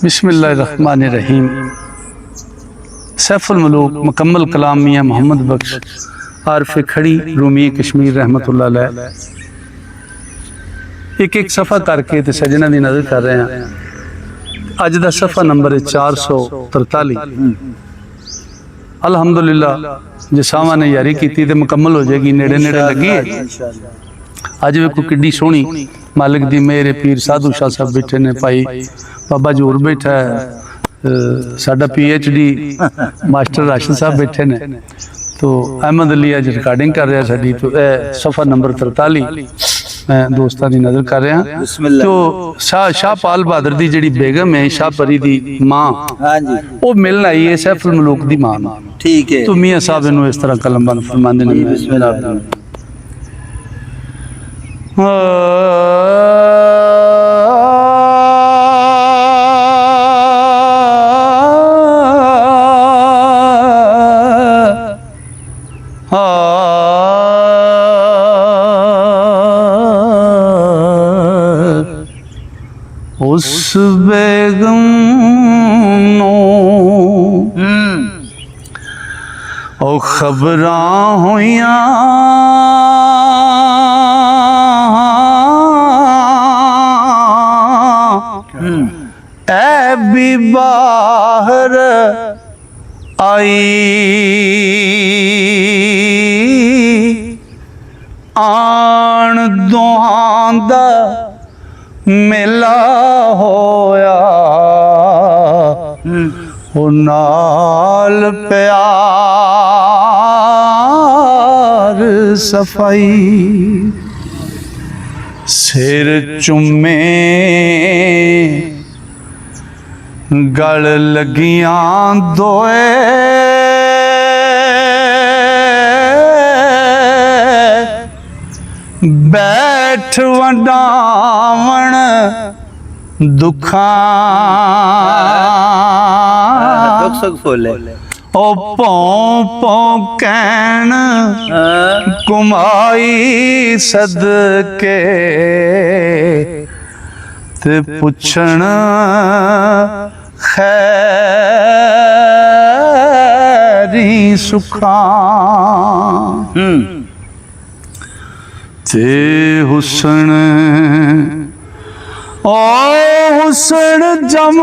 बिस्मिल्लाहिर्रहमानिर्रहीम। सैफुल मलूक मुकम्मल कलाम मियाँ मोहम्मद बख्श आरफ खड़ी रूमी कश्मीर रहमतुल्लाह अलैह। एक एक सफ़ा करके तो सजना की नज़र कर रहे हैं। अज का सफ़ा नंबर है 443। अलहमदुलिल्लाह जसावा ने यारी की तो मुकम्मल हो जाएगी, नेड़े नेड़े लगी है। अज भी कोई किड्डी सोहनी मालिक दी मेरे पीर साधु शाह साहब बैठे ने, भाई बाबा जूर बैठा है, साडा PhD मास्टर राशिद साहब बैठे ने। तो अहमद अली अज रिकॉर्डिंग कर रहा साडी। तो सफ़ा नंबर 43 मैं दोस्तों की नज़र कर रहा। तो शाहपाल बहादुर की जी बेगम है, शाह परी की माँ, वो मिलने आई है सैफुल मलूक की माँ। ठीक है। तो मियाँ साहब इन्हों इस तरह कलमबंद फरमाते हैं। उस बेगम ओ खबरां होइयां ऐ भी बाहर आई, आन दोहां दा मेला होया, ओ नाल प्यार सफाई, सिर चुमे गल लगियां दोए, बैठ वडावण दुखां दुख सुख फुले ओ पौं पौं कैन कुमाई सदके ते पुछण खैरी सुखां ते हुस्न ओ हुस्न जमाल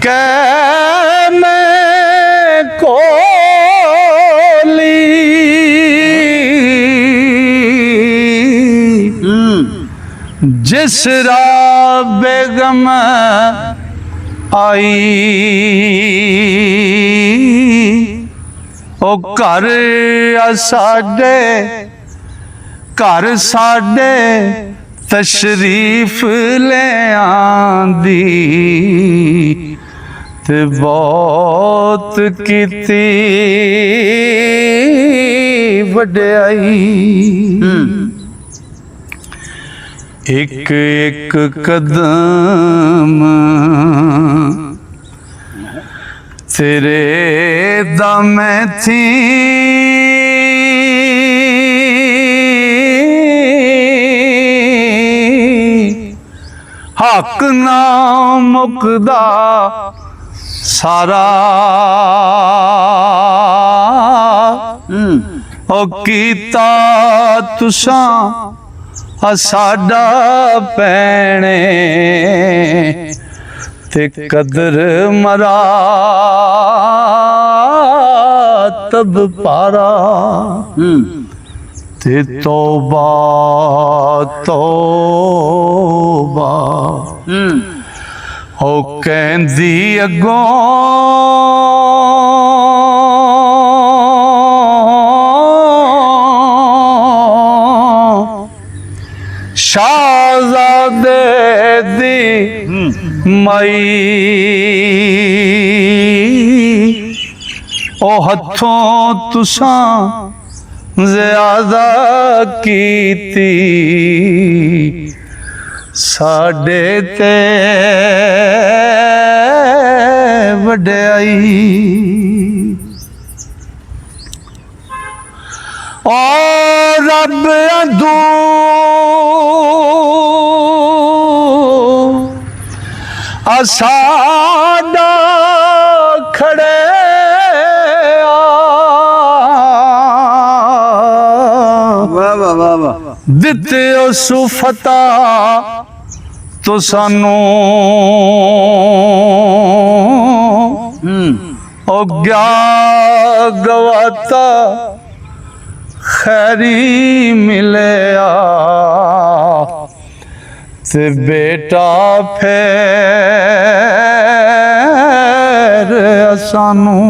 कै में कोली, जिस राह बेगम आई, ओ घर साडे तशरीफ ले आंदी, ते बहुत कीती वड्याई, एक एक कदम तेरे दम थी, हक ना मुकदा सारा, ओ कीता तुसां साडा पैणे, ते कदर मरातब पारा, ते तौबा तौबा ओ कहंदी अगों शाहज़ादे दी मई, ओ हथों तुसां ज़्यादा कीती, साडे ते वड्याई, ओ रब अदू ਅਸਾਡਾ ਖੜੇ वाह वाह वाह वाह ਦਿੱਤੇ ਉਸ ਫਤਾ ਤੋ ਸਾਨੂੰ ਉਹ ਗਿਆ ਗਵਾਤਾ ਖੈਰੀ ਮਿਲਿਆ ਤੇ ਬੇਟਾ ਫੇਰ ਸਾਨੂੰ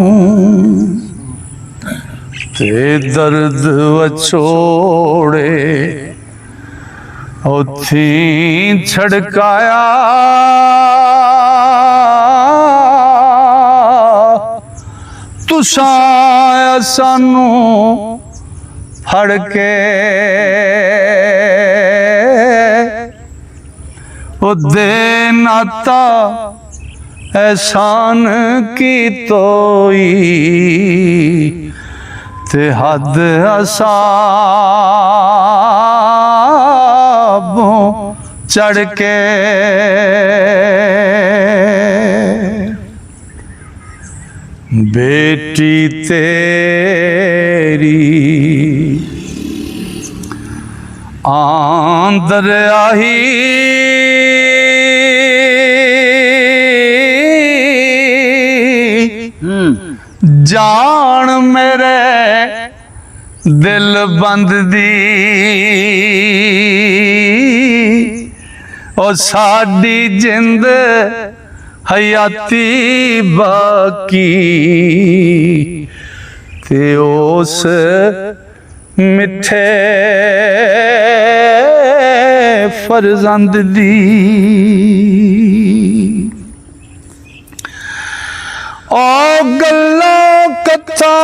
ਤੇ ਦਰਦ ਵਛੋੜੇ ਉੱਥੀ ਛੜਕਾਇਆ ਤੁਸਾਂ ਸਾਨੂੰ ਫੜ ਕੇ ਉਹਦੇ ਨਾਤਾ ਐਸਾਨ ਕੀ ਤੋਈ ਤੇ ਹੱਦ ਅਸਾਬੋਂ ਚੜ ਕੇ ਬੇਟੀ ਤੇਰੀ ਆਂਦਰ ਆਹੀ ਜਾਣ ਮੇਰੇ ਦਿਲ ਬੰਦ ਦੀ ਉਹ ਸਾਡੀ ਜਿੰਦ ਹਯਾਤੀ ਬਾਕੀ ਤੇ ਉਸ ਮਿੱਠੇ ਫਰਜ਼ੰਦ ਦੀ ਓ ਗੱਲਾਂ ਕਥਾ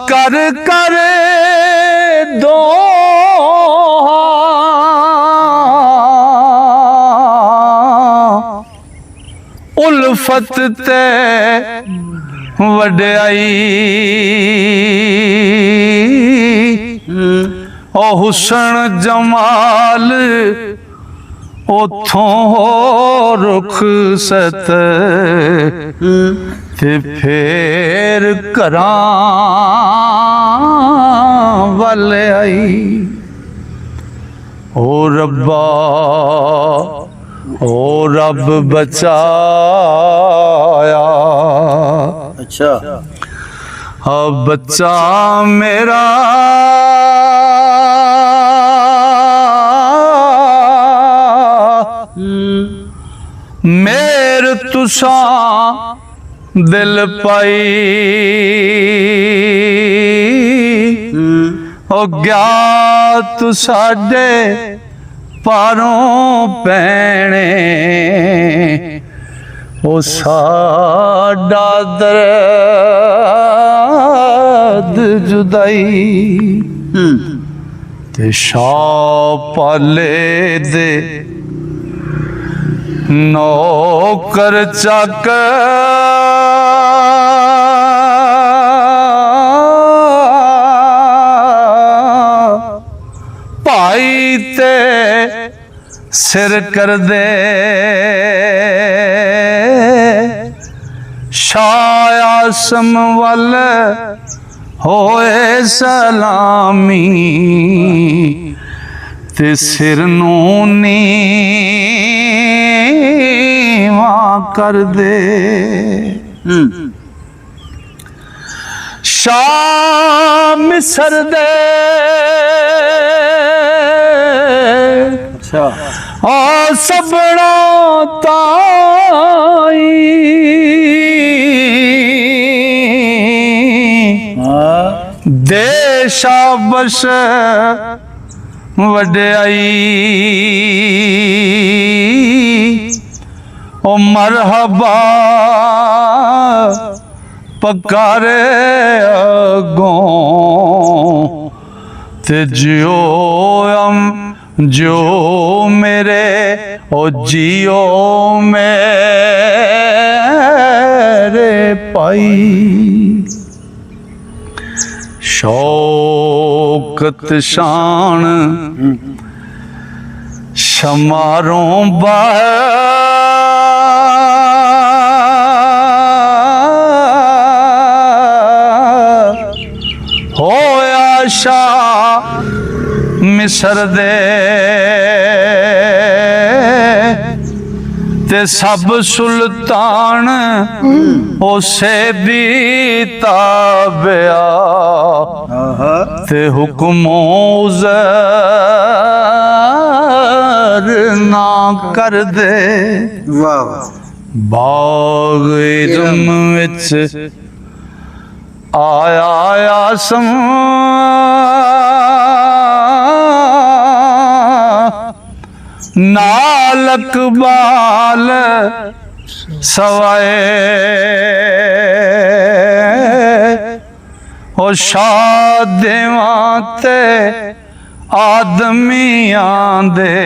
ਕਰ ਕਰ ਦੋ ਉਲਫਤ ਤੇ ਵਡਿਆਈ ਓ ਹੁਸਨ ਜਮਾਲ ਉਥੋਂ ਰੁਖਸਤ ਤੇ ਫੇਰ ਘਰਾਂ ਵੱਲ ਆਈ ਓ ਰੱਬਾ ਓ ਰੱਬ ਬਚਾਇਆ अच्छा बच्चा मेरा मेर तुसा दिल पाई ओ गया तू साडे पारों पैने ओ साडा दर्द जुदाई ते शाह पाले दे नौकर चाकर भाई ते सिर कर दे शाह आसम वल होए सलामी ते सिर नूं नीवां कर दे शाह मिसर दे अच्छा आ सबना ताई हाँ देशा बस वड्याई ओ मरहबा पकारे अगों ते जियो जो मेरे ओ जियो मेरे पाई शौक शोकत शान शमारों होया शाह मिसर दे ते सब सुल्तान उसे दी ताबिया ते हुक्मो ज़र ना कर दे। वाह बाग इल्म विच आया आसम नाल इकबाल सवाए ओ शादेवां ते आदमियां दे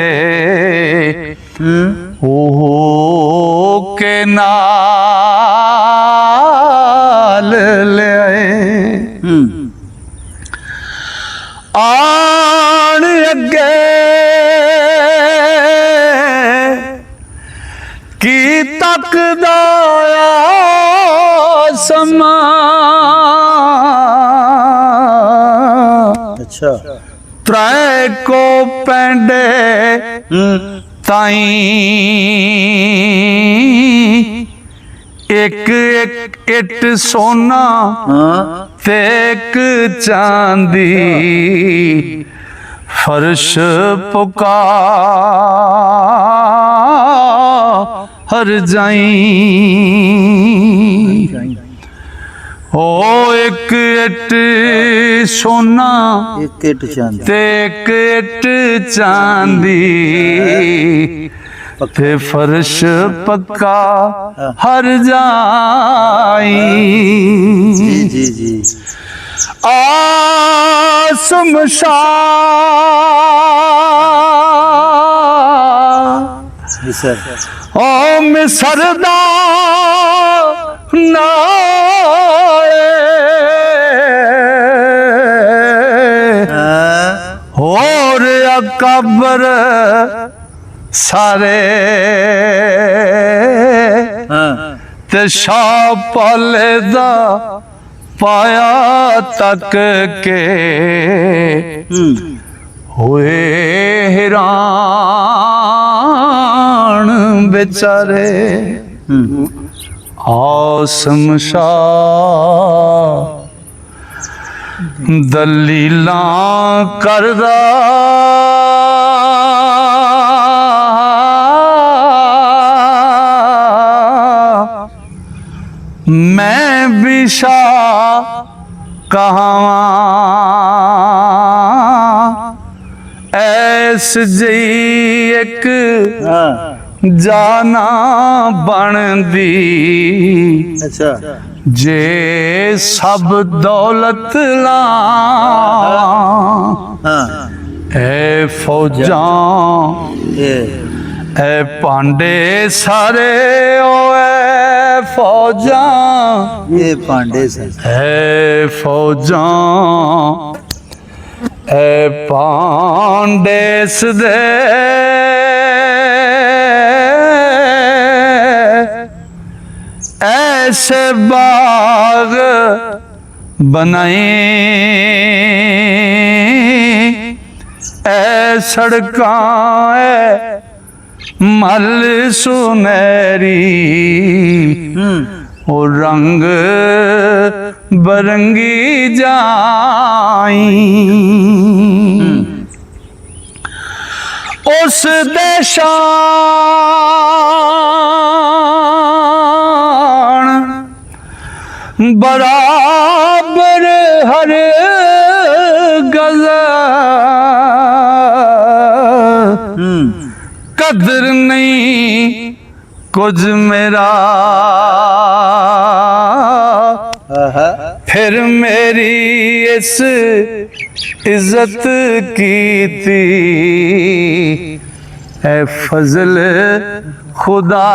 ओहो के नाल ले आए आन अगे की तकदा समा अच्छा त्रै को पेंडे ताई एक एक इट सोना ते एक चांदी फर्श पुका हर जाई ओ एक इट सोना एक इट चांदी ते एक इट चांदी ते फर्श पक्का हर जाई जी जी आसम शाह मिसर ओ मिसर दा नाले और अकबर सारे ते शाह पाले दा पाया तक के हुए हैरान बेचारे आसम शाह दलीला करदा मैं भी शाह कहां ऐस जी एक जाना बनदी अच्छा जे सब दौलत ला ए फौजां ए पांडे सारे ओ ए फौजां ये पांडे से ए फौजां ए पांडे सदे ऐसे बाग बनाए ऐ सड़कां मल सुनहरी ओ रंग बरंगी जाई उस देशान बराबर हर गज़ा कदर नहीं कुछ मेरा फिर मेरी इस इज्जत की थी ऐ फजल खुदा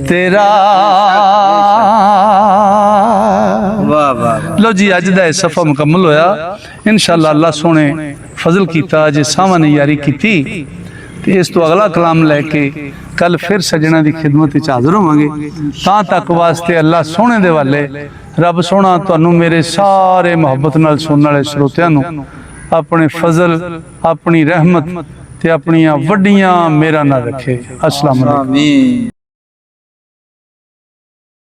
तेरा वाह वाह वाह लो जी अज दा सफ़ा मुकम्मल होया इंशाअल्लाह अल्लाह सोने फजल कीता अज सावां ने यारी कीती ते इस तो अगला कलाम लैके कल फिर सजना की खिदमत विच हाज़र होवांगे तां तक वास्ते अल्लाह सोने दे वाले रब सोना तुहानू मेरे सारे मुहब्बत नाल सुनने वाले श्रोतियां नू अपने फजल अपनी रहमत ते अपनियां वड्डियां मेहरां नाल रखे। अस्सलाम वालेकुम। आमीन।